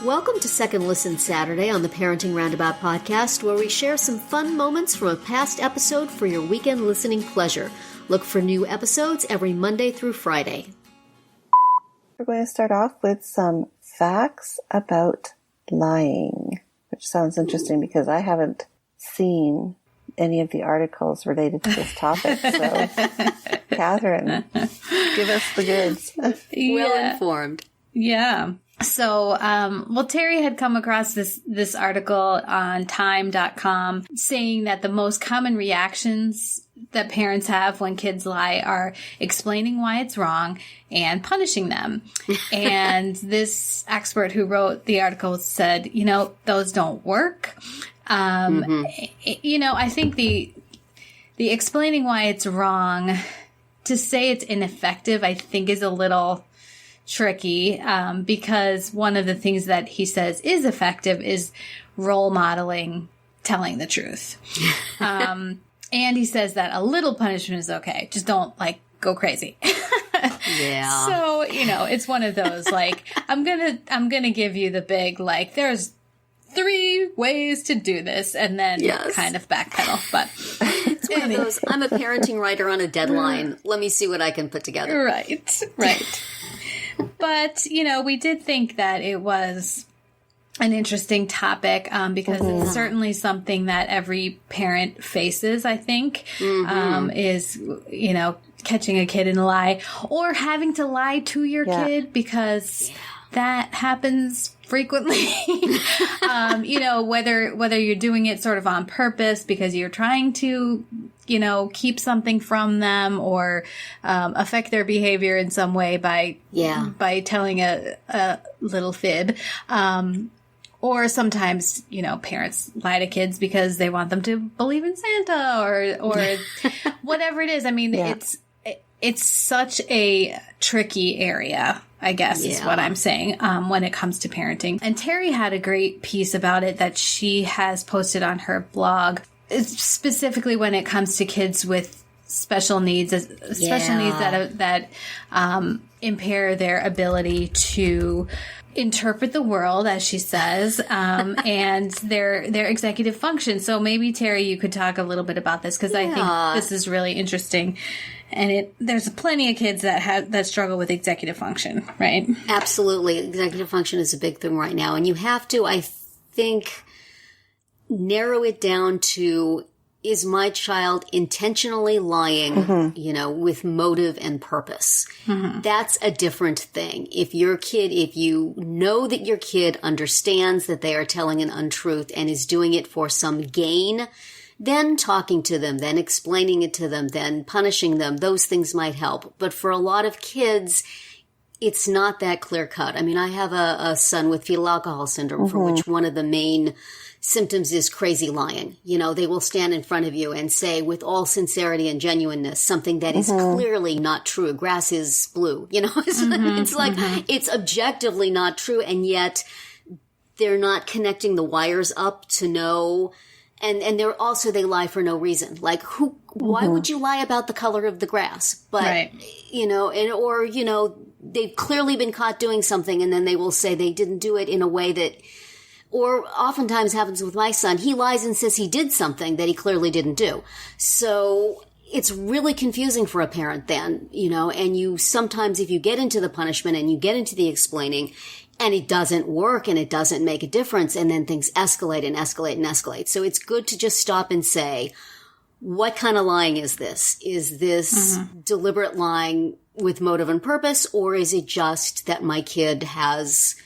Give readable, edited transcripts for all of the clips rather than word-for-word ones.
Welcome to Second Listen Saturday on the Parenting Roundabout podcast, where we share some fun moments from a past episode for your weekend listening pleasure. Look for new episodes every Monday through Friday. We're going to start off with some facts about lying, which sounds interesting because I haven't seen any of the articles related to this topic. So, Catherine, give us the goods. Well informed. Yeah. So, Terry had come across this article on time.com saying that the most common reactions that parents have when kids lie are explaining why it's wrong and punishing them. And this expert who wrote the article said, those don't work. I think the explaining why it's wrong, to say it's ineffective, I think is a little tricky, because one of the things that he says is effective is role modeling telling the truth. And he says that a little punishment is okay. Just don't go crazy. Yeah. So, it's one of those, I'm gonna give you the big, there's 3 ways to do this, and then kind of backpedal. But it's one of those, I'm a parenting writer on a deadline. Let me see what I can put together. Right. But, we did think that it was an interesting topic, because it's certainly something that every parent faces, I think, is, catching a kid in a lie or having to lie to your kid, because that happens frequently. Whether you're doing it sort of on purpose because you're trying to, keep something from them or affect their behavior in some way by telling a little fib. Or sometimes, parents lie to kids because they want them to believe in Santa or whatever it is. I mean, it's such a tricky area, I guess, is what I'm saying, when it comes to parenting. And Terry had a great piece about it that she has posted on her blog, specifically when it comes to kids with special needs that impair their ability to interpret the world, as she says, and their executive function. So maybe, Terry, you could talk a little bit about this, because I think this is really interesting. And there's plenty of kids that struggle with executive function, right? Absolutely. Executive function is a big thing right now. And you have to, I think, narrow it down to, is my child intentionally lying, with motive and purpose? That's a different thing. If you know that your kid understands that they are telling an untruth and is doing it for some gain, then talking to them, then explaining it to them, then punishing them, those things might help. But for a lot of kids, it's not that clear cut. I mean, I have a son with fetal alcohol syndrome, for which one of the main symptoms is crazy lying. They will stand in front of you and say with all sincerity and genuineness something that is clearly not true. Grass is blue. It's like it's objectively not true, and yet they're not connecting the wires up to know. And they lie for no reason. Like, why would you lie about the color of the grass? But, they've clearly been caught doing something, and then they will say they didn't do it in a way that, or oftentimes happens with my son, he lies and says he did something that he clearly didn't do. So it's really confusing for a parent then, and you sometimes, if you get into the punishment and you get into the explaining, and it doesn't work and it doesn't make a difference, and then things escalate and escalate and escalate. So it's good to just stop and say, what kind of lying is this? Is this deliberate lying with motive and purpose, or is it just that my kid has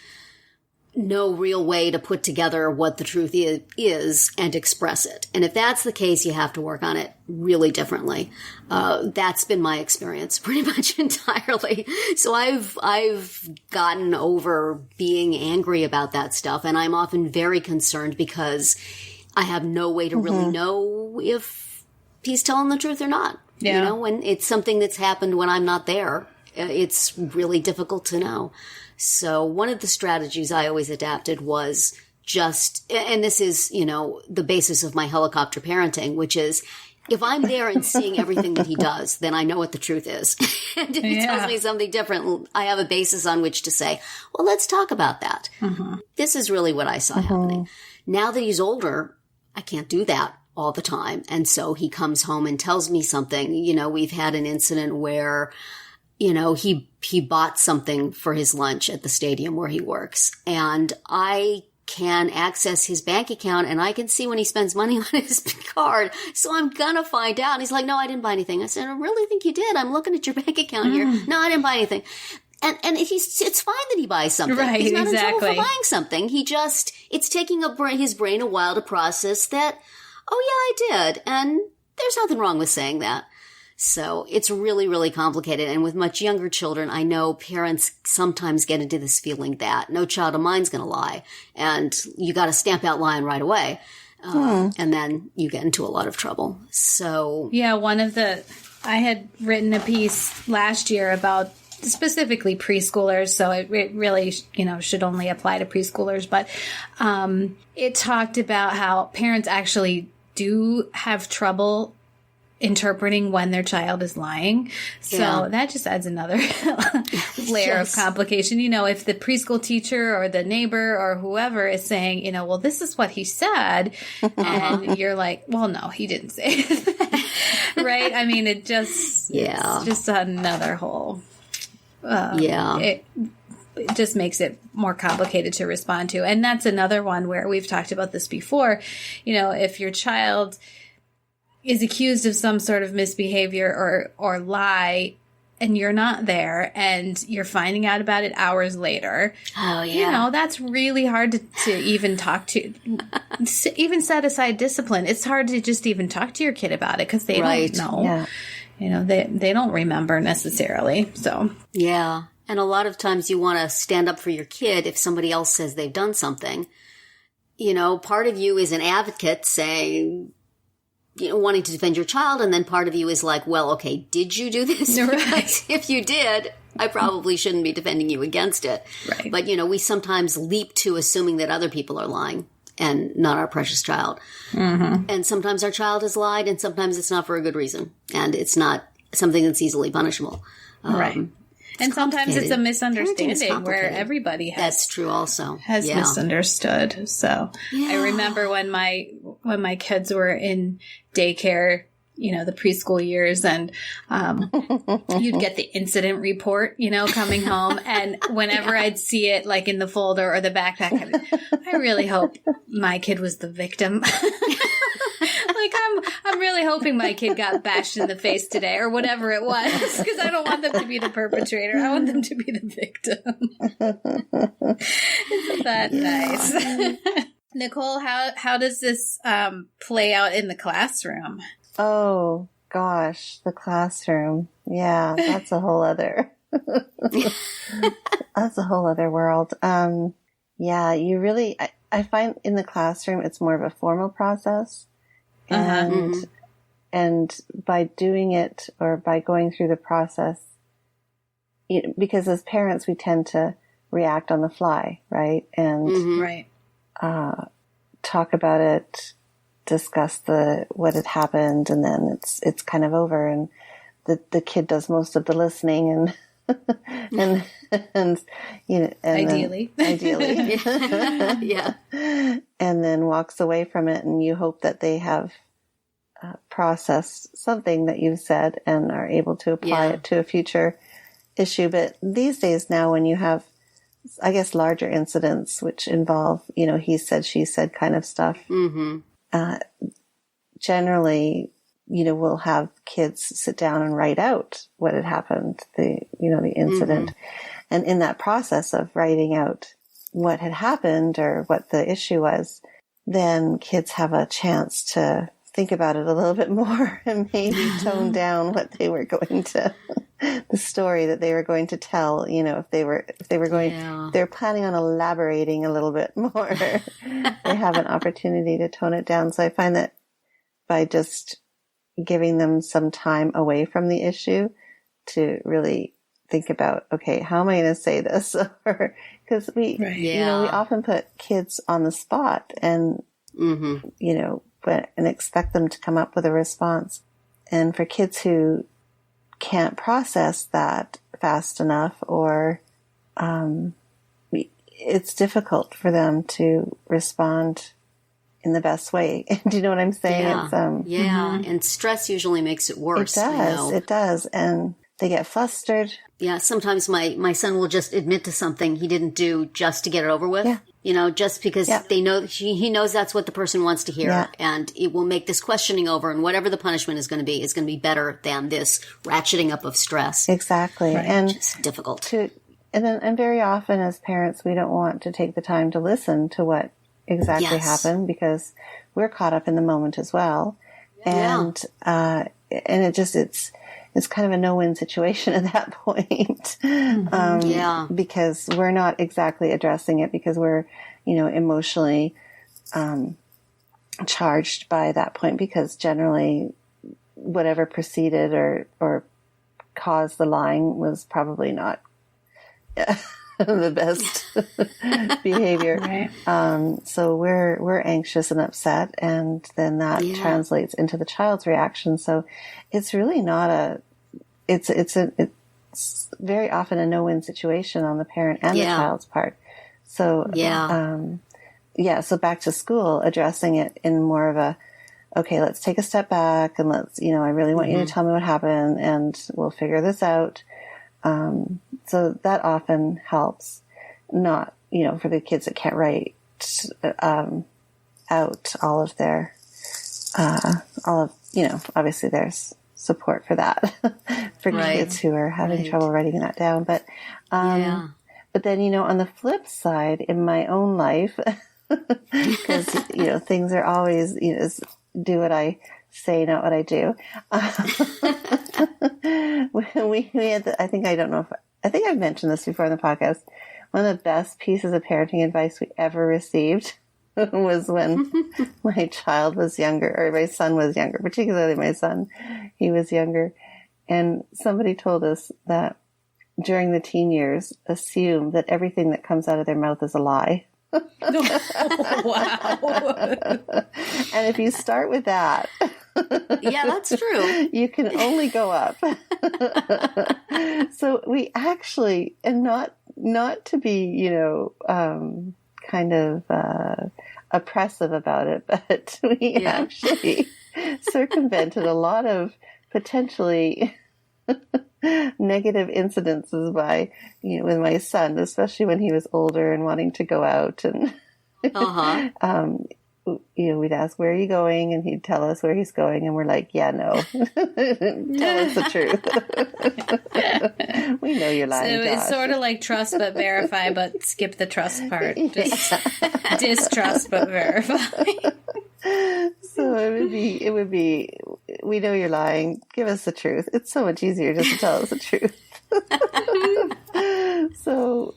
no real way to put together what the truth is and express it? And if that's the case, you have to work on it really differently. That's been my experience pretty much entirely. So I've gotten over being angry about that stuff, and I'm often very concerned because I have no way to really know if he's telling the truth or not. Yeah. When it's something that's happened when I'm not there, it's really difficult to know. So one of the strategies I always adapted was just, and this is, the basis of my helicopter parenting, which is If I'm there and seeing everything that he does, then I know what the truth is. And if he tells me something different, I have a basis on which to say, well, let's talk about that. This is really what I saw happening. Now that he's older, I can't do that all the time. And so he comes home and tells me something. You know, we've had an incident where, you know, he bought something for his lunch at the stadium where he works. And I can access his bank account and I can see when he spends money on his card. So I'm going to find out. And he's like, no, I didn't buy anything. I said, I really think you did. I'm looking at your bank account here. No, I didn't buy anything. And it's fine that he buys something. Right, he's not exactly. in trouble for buying something. It's taking his brain a while to process that, oh yeah, I did. And there's nothing wrong with saying that. So it's really, really complicated. And with much younger children, I know parents sometimes get into this feeling that no child of mine's going to lie. And you got to stamp out lying right away. And then you get into a lot of trouble. So yeah, I had written a piece last year about specifically preschoolers. So it really, should only apply to preschoolers. But it talked about how parents actually do have trouble interpreting when their child is lying. So that just adds another layer of complication. You know, if the preschool teacher or the neighbor or whoever is saying, well, this is what he said. And you're like, well, no, he didn't say it. Right? I mean, it's just another whole, it just makes it more complicated to respond to. And that's another one where we've talked about this before. If your child is accused of some sort of misbehavior or lie, and you're not there, and you're finding out about it hours later. Oh, yeah. That's really hard to even talk to, even set aside discipline. It's hard to just even talk to your kid about it because they don't know. Yeah. They don't remember necessarily. So yeah. And a lot of times you want to stand up for your kid if somebody else says they've done something. Part of you is an advocate saying, wanting to defend your child, and then part of you is like, well, okay, did you do this? Right. Because if you did, I probably shouldn't be defending you against it. Right. But, we sometimes leap to assuming that other people are lying and not our precious child. And sometimes our child has lied, and sometimes it's not for a good reason, and it's not something that's easily punishable. Right. And sometimes it's a misunderstanding where everybody that's true also has misunderstood. So I remember when my kids were in daycare, the preschool years, and you'd get the incident report, coming home, and whenever I'd see it like in the folder or the backpack, I really hope my kid was the victim. Like I'm really hoping my kid got bashed in the face today or whatever it was, because I don't want them to be the perpetrator. I want them to be the victim. Isn't that nice? Nicole, how does this play out in the classroom? Oh gosh, the classroom. Yeah, that's a whole other world. Yeah, you really I find in the classroom it's more of a formal process. And by doing it, or by going through the process, because as parents, we tend to react on the fly, right? And talk about it, discuss what had happened, and then it's kind of over, and the kid does most of the listening, and ideally, yeah, and then walks away from it, and you hope that they have processed something that you've said and are able to apply it to a future issue. But these days now, when you have, I guess, larger incidents which involve, he said, she said kind of stuff, generally, we'll have kids sit down and write out what had happened, the incident. And in that process of writing out what had happened or what the issue was, then kids have a chance to think about it a little bit more and maybe tone down what they were going to, the story that they were going to tell, if they were going, they're planning on elaborating a little bit more, they have an opportunity to tone it down. So I find that by just giving them some time away from the issue to really think about, okay, how am I going to say this? Because we often put kids on the spot, and, and expect them to come up with a response. And for kids who can't process that fast enough, or it's difficult for them to respond in the best way. Do you know what I'm saying? Yeah. And stress usually makes it worse. It does. And they get flustered. Yeah. Sometimes my son will just admit to something he didn't do just to get it over with. Yeah. Just because they know he knows that's what the person wants to hear, and it will make this questioning over, and whatever the punishment is going to be better than this ratcheting up of stress. Exactly. Right. And it's difficult. And very often as parents, we don't want to take the time to listen to what exactly happened, because we're caught up in the moment as well. And, it's kind of a no-win situation at that point. Because we're not exactly addressing it, because we're, emotionally, charged by that point, because generally whatever preceded or caused the lying was probably not the best behavior. Right. So we're anxious and upset, and then that translates into the child's reaction. So it's really not it's very often a no-win situation on the parent and the child's part. So, so back to school, addressing it in more of a, okay, let's take a step back, and let's, I really want you to tell me what happened, and we'll figure this out. So that often helps, not, for the kids that can't write out all of their, obviously there's support for that for kids who are having trouble writing that down. But then, on the flip side, in my own life, because, things are always, do what I say, not what I do. we had, I think I've mentioned this before in the podcast. One of the best pieces of parenting advice we ever received was when my child was younger, or my son was younger, particularly my son. He was younger. And somebody told us that during the teen years, assume that everything that comes out of their mouth is a lie. Wow. And if you start with that, that's true. You can only go up. So we actually, and not to be, kind of oppressive about it, but we actually circumvented a lot of potentially negative incidences by, with my son, especially when he was older and wanting to go out, and we'd ask, where are you going? And he'd tell us where he's going, and we're like, no. Tell us the truth. We know you're lying. So it's sort of like trust but verify, but skip the trust part. Just distrust but verify. So it would be, we know you're lying. Give us the truth. It's so much easier just to tell us the truth. So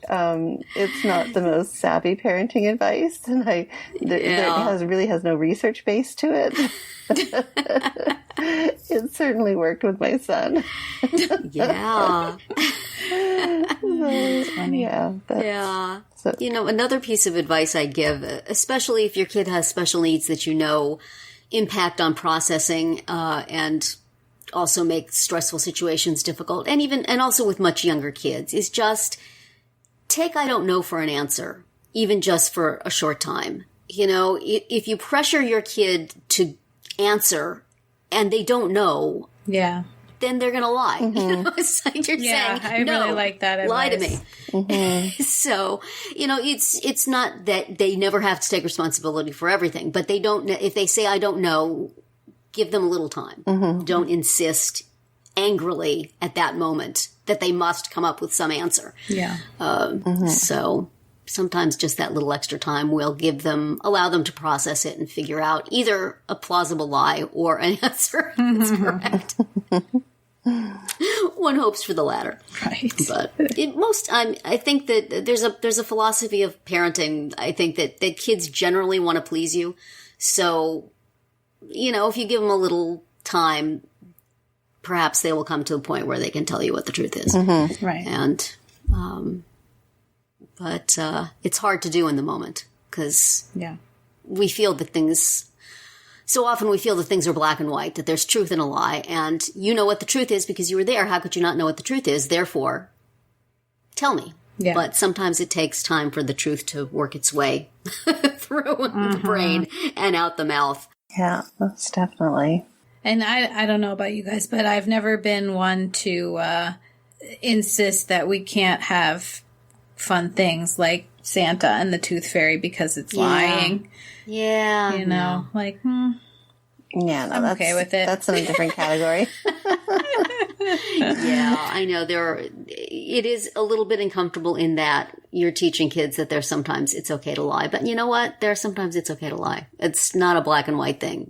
it's not the most savvy parenting advice, and it really has no research base to it. It certainly worked with my son. Yeah. Funny. Yeah. So, another piece of advice I'd give, especially if your kid has special needs that impact on processing and also make stressful situations difficult, and also with much younger kids, is just take I don't know for an answer, even just for a short time. If you pressure your kid to answer and they don't know, then they're going to lie. It's like you're saying, I really like that advice. Lie to me. So, it's not that they never have to take responsibility for everything, but they don't, if they say I don't know, give them a little time. Don't insist angrily at that moment that they must come up with some answer. So sometimes just that little extra time will allow them to process it and figure out either a plausible lie or an answer that's correct. One hopes for the latter. Right. But I think that there's a philosophy of parenting. I think that kids generally want to please you. So, if you give them a little time, perhaps they will come to a point where they can tell you what the truth is. Right. And, but it's hard to do in the moment because we feel that things so often we feel that things are black and white, that there's truth in a lie, and you know what the truth is because you were there. How could you not know what the truth is? Therefore, tell me. Yeah. But sometimes it takes time for the truth to work its way through the brain and out the mouth. Yeah, most definitely. And I don't know about you guys, but I've never been one to insist that we can't have fun things like Santa and the Tooth Fairy because it's lying. Yeah. You know, like, yeah, no, I'm okay with it. That's in a different category. Yeah, I know it is a little bit uncomfortable in that you're teaching kids that there's sometimes it's okay to lie. But you know what? There's sometimes it's okay to lie. It's not a black and white thing.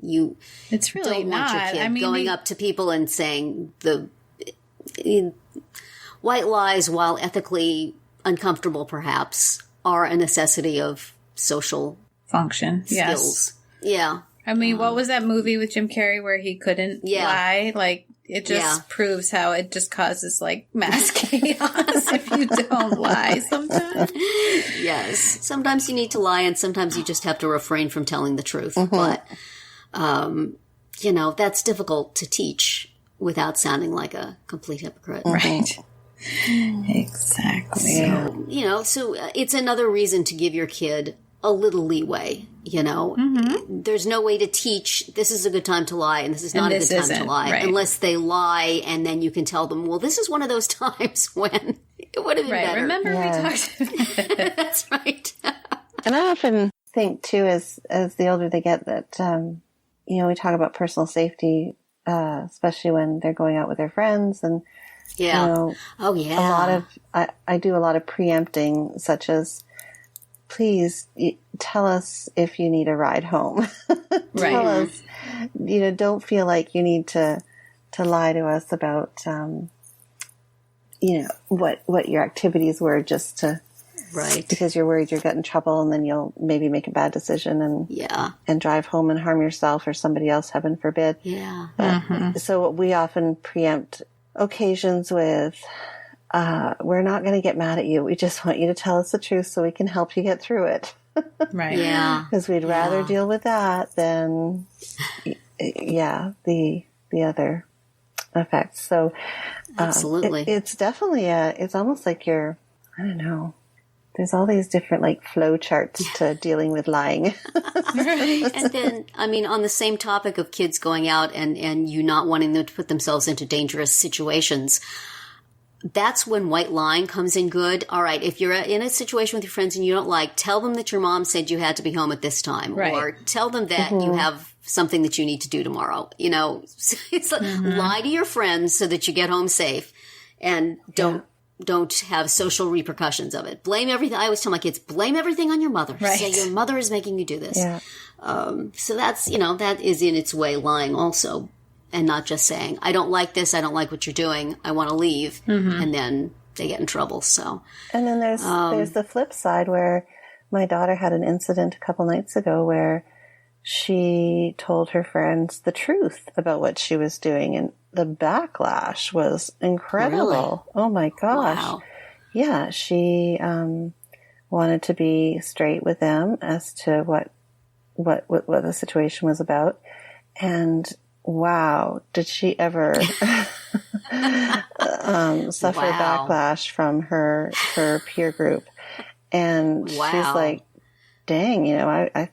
It's really don't not. Want your kid going up to people and saying white lies, while ethically uncomfortable perhaps, are a necessity of social function skills. Yes. Yeah. I mean, what was that movie with Jim Carrey where he couldn't lie? Like, it just proves how it just causes, like, mass chaos if you don't lie sometimes. Yes. Sometimes you need to lie, and sometimes you just have to refrain from telling the truth. But, you know, that's difficult to teach without sounding like a complete hypocrite. Right. Exactly. So, you know, it's another reason to give your kid a little leeway, you know. There's no way to teach this is a good time to lie and this is not a good time to lie unless they lie, and then you can tell them, well, this is one of those times when it would have been better. Remember we talked about it. That's right. And I often think too, as the older they get, that you know, we talk about personal safety, especially when they're going out with their friends, and you know, I do a lot of preempting, such as, please tell us if you need a ride home. Tell us, you know, don't feel like you need to lie to us about, you know, what your activities were, just to, because you're worried you'll get in trouble and then you'll maybe make a bad decision and drive home and harm yourself or somebody else, heaven forbid. Yeah. So we often preempt occasions with, we're not going to get mad at you. We just want you to tell us the truth so we can help you get through it. Right. Yeah. Because we'd rather deal with that than, the other effects. So, absolutely. It's definitely it's almost like I don't know, there's all these different like flow charts to dealing with lying. And then, I mean, on the same topic of kids going out and you not wanting them to put themselves into dangerous situations, that's when white lying comes in good. All right, if you're in a situation with your friends and you don't like, tell them that your mom said you had to be home at this time. Right. Or tell them that you have something that you need to do tomorrow. You know, it's like, lie to your friends so that you get home safe and don't have social repercussions of it. Blame everything. I always tell my kids, blame everything on your mother. Right. Say your mother is making you do this. Yeah. So that's, you know, that is in its way lying also. And not just saying, I don't like this, I don't like what you're doing, I want to leave, and then they get in trouble. So, and then there's the flip side where my daughter had an incident a couple nights ago where she told her friends the truth about what she was doing, and the backlash was incredible. Really? Oh my gosh! Wow. Yeah, she wanted to be straight with them as to what the situation was about, and wow, did she ever suffer backlash from her peer group? And she's like, dang, you know, I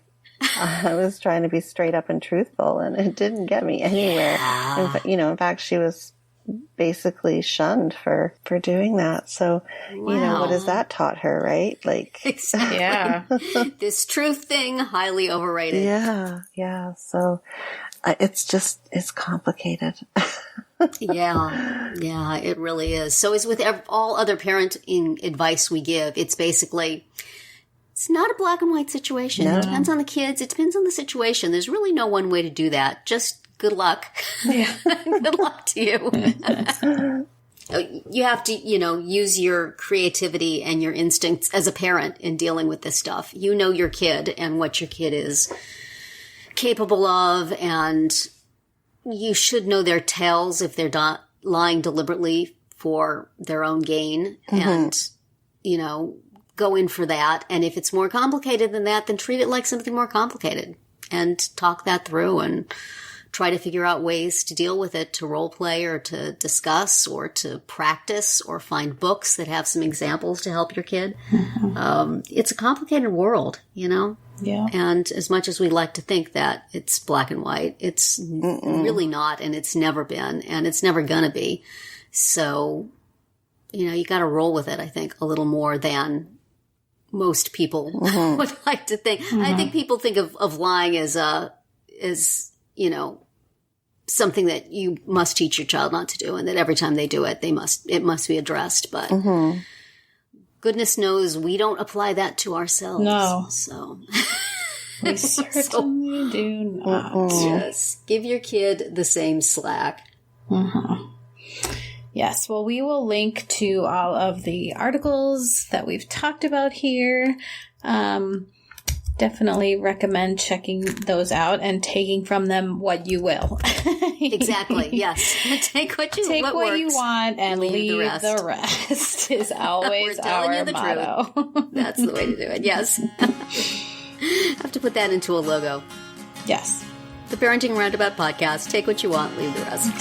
was trying to be straight up and truthful and it didn't get me anywhere. In fact, she was basically shunned for doing that. So, you know, what has that taught her, right? Like, this truth thing, highly overrated. Yeah. So, it's complicated. Yeah, it really is. So as with all other parenting advice we give, it's basically, it's not a black and white situation. No. It depends on the kids. It depends on the situation. There's really no one way to do that. Just good luck. Yeah. Good luck to you. You have to, you know, use your creativity and your instincts as a parent in dealing with this stuff. You know your kid and what your kid is capable of, and you should know their tales if they're not lying deliberately for their own gain, and, you know, go in for that. And if it's more complicated than that, then treat it like something more complicated. and talk that through and try to figure out ways to deal with it, to role play or to discuss or to practice or find books that have some examples to help your kid. It's a complicated world, you know? Yeah. And as much as we like to think that it's black and white, it's really not, and it's never been, and it's never gonna be. So, you know, you gotta roll with it, I think, a little more than most people would like to think. I think people think of lying as you know, something that you must teach your child not to do, and that every time they do it, it must be addressed. But goodness knows we don't apply that to ourselves. No. So we certainly do not. Just give your kid the same slack. Yes, well, we will link to all of the articles that we've talked about here. Definitely recommend checking those out and taking from them what you will. Exactly, yes. Take what you want and leave the rest is always our motto. That's the way to do it, yes. Have to put that into a logo. Yes. The Parenting Roundabout Podcast. Take what you want, leave the rest.